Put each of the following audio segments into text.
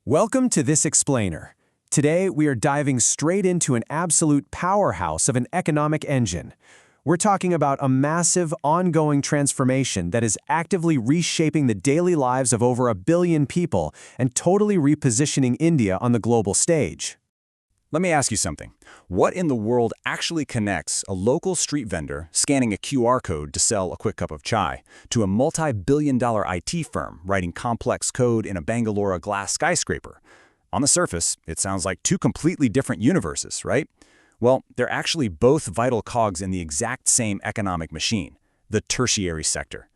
Welcome to This Explainer. Today, we are diving straight into an absolute powerhouse of an economic engine. We're talking about a massive, ongoing transformation that is actively reshaping the daily lives of over 1 billion people and totally repositioning India on the global stage. Let me ask you something. What in the world actually connects a local street vendor scanning a QR code to sell a quick cup of chai to a multi-billion-dollar IT firm writing complex code in a Bangalore glass skyscraper? On the surface, it sounds like two completely different universes, right? Well, they're actually both vital cogs in the exact same economic machine, the tertiary sector.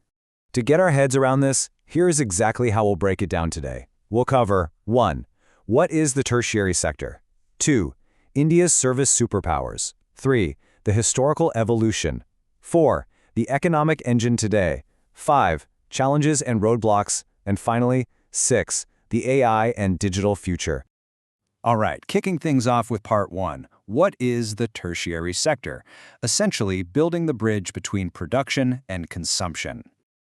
To get our heads around this, here's exactly how we'll break it down today. We'll cover 1. What is the tertiary sector? 2. India's service superpowers. 3. The historical evolution. 4. The economic engine today. 5. Challenges and roadblocks. And finally, 6. The AI and digital future. All right, kicking things off with part 1. What is the tertiary sector? Essentially, building the bridge between production and consumption.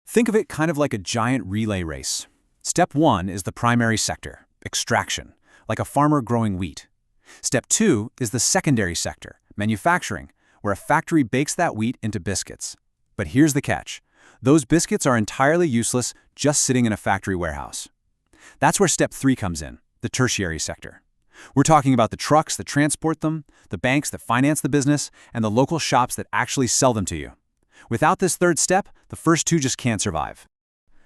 Think of it kind of like a giant relay race. Step 1 is the primary sector, extraction, like a farmer growing wheat. Step 2 is the secondary sector, manufacturing, where a factory bakes that wheat into biscuits. But here's the catch. Those biscuits are entirely useless just sitting in a factory warehouse. That's where step 3 comes in, the tertiary sector. We're talking about the trucks that transport them, the banks that finance the business, and the local shops that actually sell them to you. Without this third step, the first two just can't survive.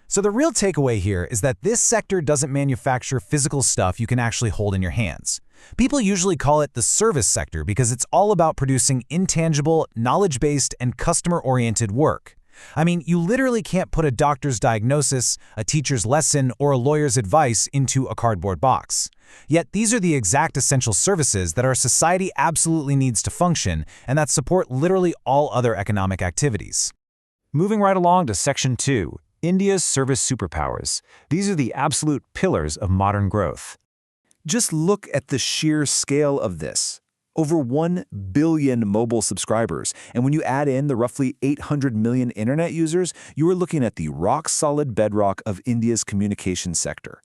So the real takeaway here is that this sector doesn't manufacture physical stuff you can actually hold in your hands. People usually call it the service sector because it's all about producing intangible, knowledge-based, and customer-oriented work. I mean, you literally can't put a doctor's diagnosis, a teacher's lesson, or a lawyer's advice into a cardboard box. Yet these are the exact essential services that our society absolutely needs to function and that support literally all other economic activities. Moving right along to Section 2, India's service superpowers. These are the absolute pillars of modern growth. Just look at the sheer scale of this. Over 1 billion mobile subscribers, and when you add in the roughly 800 million internet users, you are looking at the rock-solid bedrock of India's communication sector.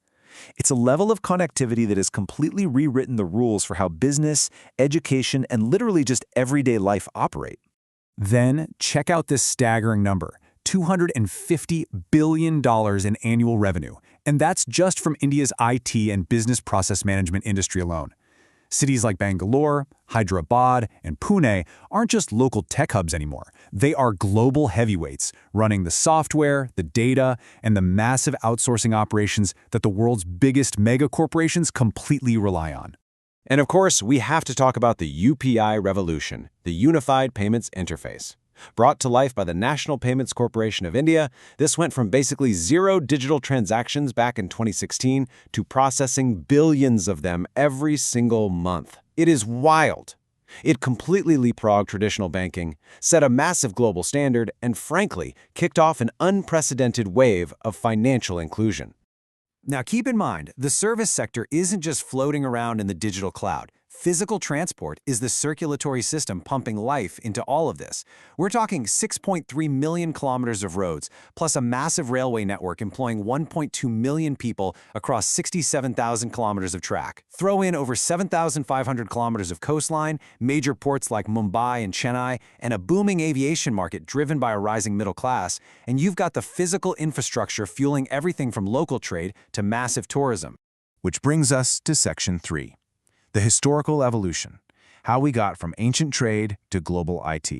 It's a level of connectivity that has completely rewritten the rules for how business, education, and literally just everyday life operate. Then, check out this staggering number, $250 billion in annual revenue, and that's just from India's IT and business process management industry alone. Cities like Bangalore, Hyderabad, and Pune aren't just local tech hubs anymore. They are global heavyweights, running the software, the data, and the massive outsourcing operations that the world's biggest mega corporations completely rely on. And of course, we have to talk about the UPI revolution, the Unified Payments Interface. Brought to life by the National Payments Corporation of India, this went from basically 0 digital transactions back in 2016 to processing billions of them every single month. It is wild. It completely leapfrogged traditional banking, set a massive global standard, and frankly, kicked off an unprecedented wave of financial inclusion. Now keep in mind, the service sector isn't just floating around in the digital cloud. Physical transport is the circulatory system pumping life into all of this. We're talking 6.3 million kilometers of roads, plus a massive railway network employing 1.2 million people across 67,000 kilometers of track. Throw in over 7,500 kilometers of coastline, major ports like Mumbai and Chennai, and a booming aviation market driven by a rising middle class, and you've got the physical infrastructure fueling everything from local trade to massive tourism. Which brings us to Section 3. The historical evolution, how we got from ancient trade to global IT.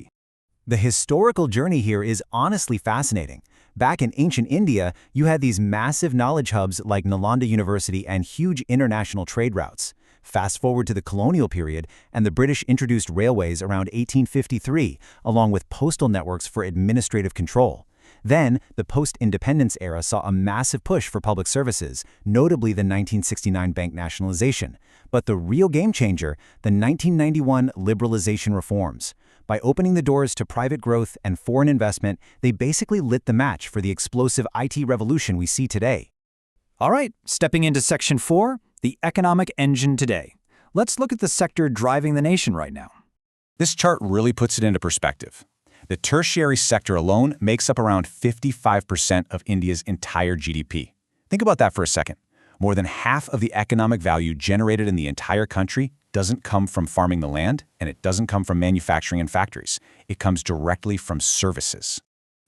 The historical journey here is honestly fascinating. Back in ancient India, you had these massive knowledge hubs like Nalanda University and huge international trade routes. Fast forward to the colonial period, and the British introduced railways around 1853, along with postal networks for administrative control. Then, the post-independence era saw a massive push for public services, notably the 1969 bank nationalization. But the real game changer, the 1991 liberalization reforms. By opening the doors to private growth and foreign investment, they basically lit the match for the explosive IT revolution we see today. All right, stepping into Section 4, the economic engine today. Let's look at the sector driving the nation right now. This chart really puts it into perspective. The tertiary sector alone makes up around 55% of India's entire GDP. Think about that for a second. More than half of the economic value generated in the entire country doesn't come from farming the land, and it doesn't come from manufacturing and factories. It comes directly from services.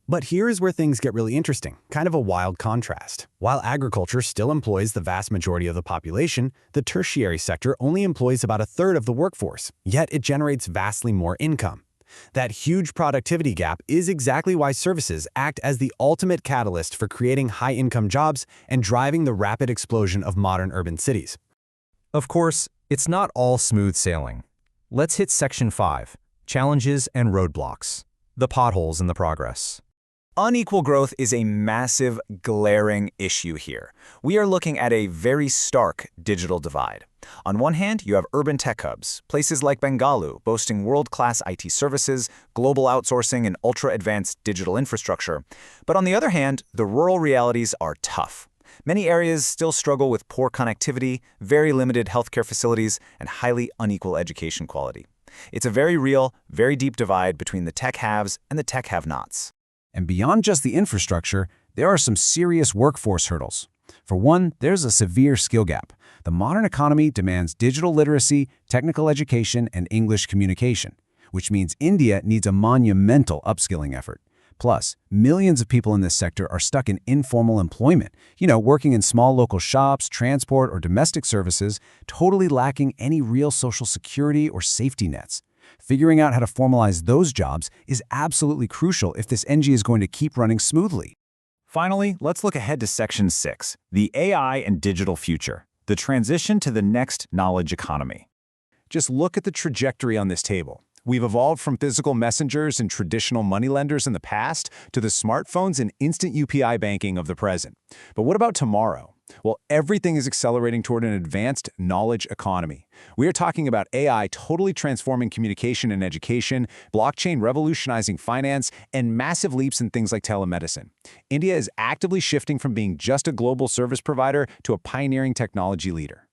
But here is where things get really interesting, kind of a wild contrast. While agriculture still employs the vast majority of the population, the tertiary sector only employs about a third of the workforce, yet it generates vastly more income. That huge productivity gap is exactly why services act as the ultimate catalyst for creating high-income jobs and driving the rapid explosion of modern urban cities. Of course, it's not all smooth sailing. Let's hit Section 5, Challenges and Roadblocks, the potholes in the progress. Unequal growth is a massive, glaring issue here. We are looking at a very stark digital divide. On one hand, you have urban tech hubs, places like Bengaluru boasting world-class IT services, global outsourcing, and ultra-advanced digital infrastructure. But on the other hand, the rural realities are tough. Many areas still struggle with poor connectivity, very limited healthcare facilities, and highly unequal education quality. It's a very real, very deep divide between the tech haves and the tech have-nots. And beyond just the infrastructure, there are some serious workforce hurdles. For one, there's a severe skill gap. The modern economy demands digital literacy, technical education, and English communication, which means India needs a monumental upskilling effort. Plus, millions of people in this sector are stuck in informal employment, working in small local shops, transport, or domestic services, totally lacking any real social security or safety nets. Figuring out how to formalize those jobs is absolutely crucial if this NG is going to keep running smoothly. Finally, let's look ahead to Section 6, the AI and digital future, the transition to the next knowledge economy. Just look at the trajectory on this table. We've evolved from physical messengers and traditional moneylenders in the past to the smartphones and instant UPI banking of the present. But what about tomorrow? Well, everything is accelerating toward an advanced knowledge economy. We are talking about AI totally transforming communication and education, blockchain revolutionizing finance, and massive leaps in things like telemedicine. India is actively shifting from being just a global service provider to a pioneering technology leader.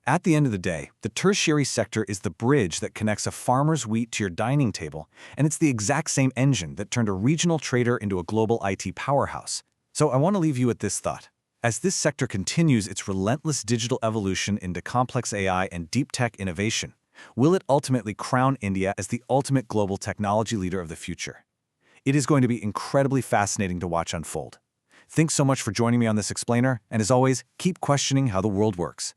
At the end of the day, the tertiary sector is the bridge that connects a farmer's wheat to your dining table, and it's the exact same engine that turned a regional trader into a global IT powerhouse. So I want to leave you with this thought. As this sector continues its relentless digital evolution into complex AI and deep tech innovation, will it ultimately crown India as the ultimate global technology leader of the future? It is going to be incredibly fascinating to watch unfold. Thanks so much for joining me on this explainer, and as always, keep questioning how the world works.